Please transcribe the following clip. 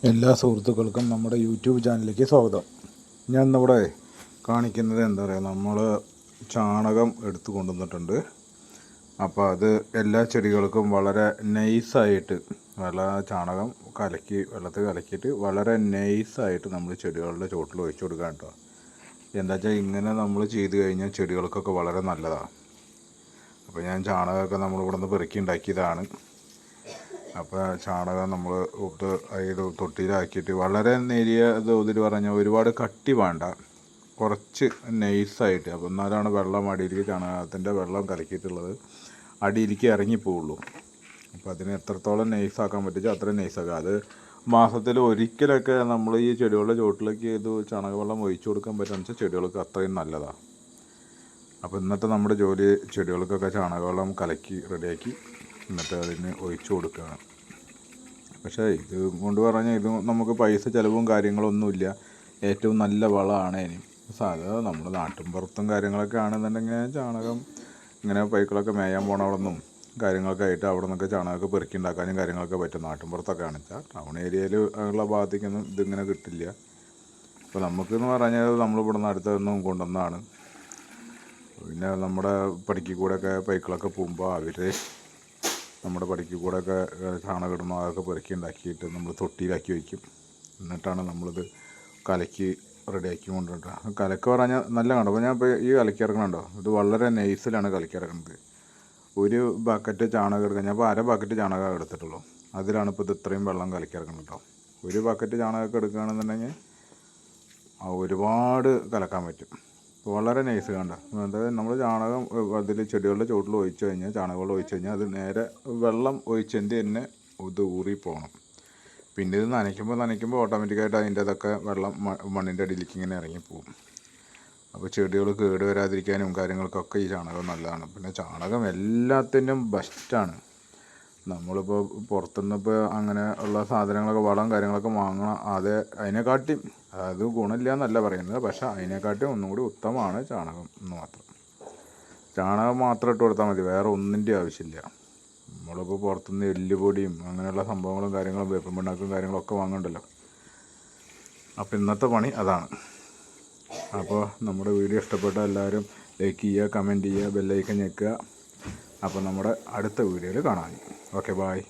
എല്ലാ സുഹൃത്തുക്കൾക്കും നമ്മുടെ യൂട്യൂബ് ചാനലിലേക്ക് സ്വാഗതം. ഞാൻ ഇന്നിവിടെ കാണിക്കുന്നത് എന്താ പറയുക, നമ്മൾ ചാണകം എടുത്തു കൊണ്ടുവന്നിട്ടുണ്ട്. അപ്പോൾ അത് എല്ലാ ചെടികൾക്കും വളരെ നൈസായിട്ട് ചാണകം വെള്ളത്തിൽ കലക്കിയിട്ട് വളരെ നൈസായിട്ട് നമ്മൾ ചെടികളുടെ ചുവട്ടിൽ ഒഴിച്ചു കൊടുക്കുക കേട്ടോ. എന്താ വെച്ചാൽ ഇങ്ങനെ നമ്മൾ ചെയ്ത് കഴിഞ്ഞാൽ ചെടികൾക്കൊക്കെ വളരെ നല്ലതാണ്. അപ്പോൾ ഞാൻ ചാണകമൊക്കെ നമ്മളിവിടെ നിന്ന് പെറുക്കി ഉണ്ടാക്കിയതാണ്. അപ്പോൾ ചാണകം നമ്മൾ അതിൽ തൊട്ടിയിലാക്കിയിട്ട് വളരെ നേരിയ തോതിൽ പറഞ്ഞാൽ ഒരുപാട് കട്ടി വേണ്ട, കുറച്ച് നൈസായിട്ട്. അപ്പോൾ എന്നാലാണ് വെള്ളം അടിയിലേക്ക്, ചാണകത്തിൻ്റെ വെള്ളം കലക്കിയിട്ടുള്ളത് അടിയിലേക്ക് ഇറങ്ങിപ്പോവുള്ളൂ. അപ്പോൾ അതിന് എത്രത്തോളം നൈസാക്കാൻ പറ്റിച്ചാൽ അത്രയും നൈസാക്കുക. അത് മാസത്തിൽ ഒരിക്കലൊക്കെ നമ്മൾ ഈ ചെടികളുടെ ചുവട്ടിലേക്ക് ഇത് ചാണകവെള്ളം ഒഴിച്ചു കൊടുക്കാൻ പറ്റുമെന്ന് വെച്ചാൽ ചെടികൾക്ക് അത്രയും നല്ലതാണ്. അപ്പോൾ ഇന്നത്തെ നമ്മുടെ ജോലി ചെടികൾക്കൊക്കെ ചാണകവെള്ളം കലക്കി റെഡിയാക്കി എന്നിട്ട് അതിന് ഒഴിച്ചു കൊടുക്കുകയാണ്. പക്ഷേ ഇത് കൊണ്ട് പറഞ്ഞാൽ ഇത് നമുക്ക് പൈസ ചിലവും കാര്യങ്ങളൊന്നുമില്ല. ഏറ്റവും നല്ല വളമാണ്. ഇനി സാധാരണ നമ്മൾ നാട്ടിൻപുറത്തും കാര്യങ്ങളൊക്കെ ആണെന്നുണ്ടെങ്കിൽ ചാണകം ഇങ്ങനെ പൈക്കളൊക്കെ മേയാൻ പോണവിടെന്നും കാര്യങ്ങളൊക്കെ ആയിട്ട് അവിടെ നിന്നൊക്കെ ചാണകമൊക്കെ പെറുക്കി ഉണ്ടാക്കാനും കാര്യങ്ങളൊക്കെ പറ്റും. നാട്ടിൻപുറത്തൊക്കെ ആണെച്ചാൽ ടൗൺ ഏരിയയിൽ ഉള്ള ഭാഗത്തേക്കൊന്നും ഇതിങ്ങനെ കിട്ടില്ല. അപ്പോൾ നമുക്കെന്ന് പറഞ്ഞാൽ നമ്മളിവിടെ നിന്ന് അടുത്തൊന്നും കൊണ്ടുവന്നതാണ്. പിന്നെ നമ്മുടെ പടിക്ക് കൂടെയൊക്കെ പൈക്കളൊക്കെ പോകുമ്പോൾ അവർ നമ്മുടെ പടിക്ക് കൂടെയൊക്കെ ചാണകം ഇടുമ്പോൾ അതൊക്കെ പെറുക്കി ഉണ്ടാക്കിയിട്ട് നമ്മൾ തൊട്ടിയിലാക്കി വയ്ക്കും. എന്നിട്ടാണ് നമ്മളിത് കലക്കി റെഡിയാക്കി കൊണ്ടുവരിക. കലക്ക് പറഞ്ഞാൽ നല്ല കണ്ടോ. അപ്പോൾ ഞാൻ ഇപ്പോൾ ഈ കലക്കി ഇറക്കണുണ്ടോ, ഇത് വളരെ നൈസിലാണ് കലക്കി ഇറക്കുന്നത്. ഒരു ബക്കറ്റ് ചാണകം എടുക്കാൻ ഞാൻ ഇപ്പോൾ അര ബക്കറ്റ് ചാണകം എടുത്തിട്ടുള്ളൂ. അതിലാണ് ഇപ്പോൾ ഇത് ഇത്രയും വെള്ളം കലക്കി ഇറക്കുന്നത് കേട്ടോ. ഒരു ബക്കറ്റ് ചാണകമൊക്കെ എടുക്കുകയാണെന്നുണ്ടെങ്കിൽ ഒരുപാട് കലക്കാൻ പറ്റും. വളരെ നൈസ് കണ്ട. അതായത് നമ്മൾ ചാണകം അതിൽ ചെടികളുടെ ചുവട്ടിൽ ഒഴിച്ചു കഴിഞ്ഞാൽ, ചാണകവെള്ളം ഒഴിച്ചു കഴിഞ്ഞാൽ അത് നേരെ വെള്ളം ഒഴിച്ചതിൻ്റെ തന്നെ ഇത് ഊറിപ്പോകണം. പിന്നെ ഇത് നനയ്ക്കുമ്പോൾ ഓട്ടോമാറ്റിക്കായിട്ട് അതിൻ്റെ അതൊക്കെ വെള്ളം മണ്ണിൻ്റെ അടിയിലേക്ക് ഇങ്ങനെ ഇറങ്ങിപ്പോവും. അപ്പോൾ ചെടികൾ കേട് വരാതിരിക്കാനും കാര്യങ്ങൾക്കൊക്കെ ഈ ചാണകം നല്ലതാണ്. പിന്നെ ചാണകം എല്ലാത്തിനും ബെസ്റ്റാണ്. നമ്മളിപ്പോൾ പുറത്തുനിന്ന് ഇപ്പോൾ അങ്ങനെ ഉള്ള സാധനങ്ങളൊക്കെ വളം കാര്യങ്ങളൊക്കെ വാങ്ങണം, അതിനെക്കാട്ടിയും അത് ഗുണമില്ല എന്നല്ല പറയുന്നത്, പക്ഷേ അതിനെക്കാട്ടിയും ഒന്നും കൂടി ഉത്തമമാണ് ചാണകം എന്ന് മാത്രം. ചാണകം മാത്രം ഇട്ട് കൊടുത്താൽ മതി, വേറെ ഒന്നിൻ്റെ ആവശ്യമില്ല. നമ്മളിപ്പോൾ പുറത്തുനിന്ന് എല്ലുപൊടിയും അങ്ങനെയുള്ള സംഭവങ്ങളും കാര്യങ്ങളും വേപ്പിൻ പിണ്ണാക്കും കാര്യങ്ങളൊക്കെ വാങ്ങണ്ടല്ലോ. അപ്പോൾ ഇന്നത്തെ പണി അതാണ്. അപ്പോൾ നമ്മുടെ വീഡിയോ ഇഷ്ടപ്പെട്ട എല്ലാവരും ലൈക്ക് ചെയ്യുക, കമൻറ്റ് ചെയ്യുക, ബെല്ലൈക്കൻ ഞെക്കുക. അപ്പോൾ നമ്മുടെ അടുത്ത വീഡിയോയിൽ കാണാം. Okay, bye.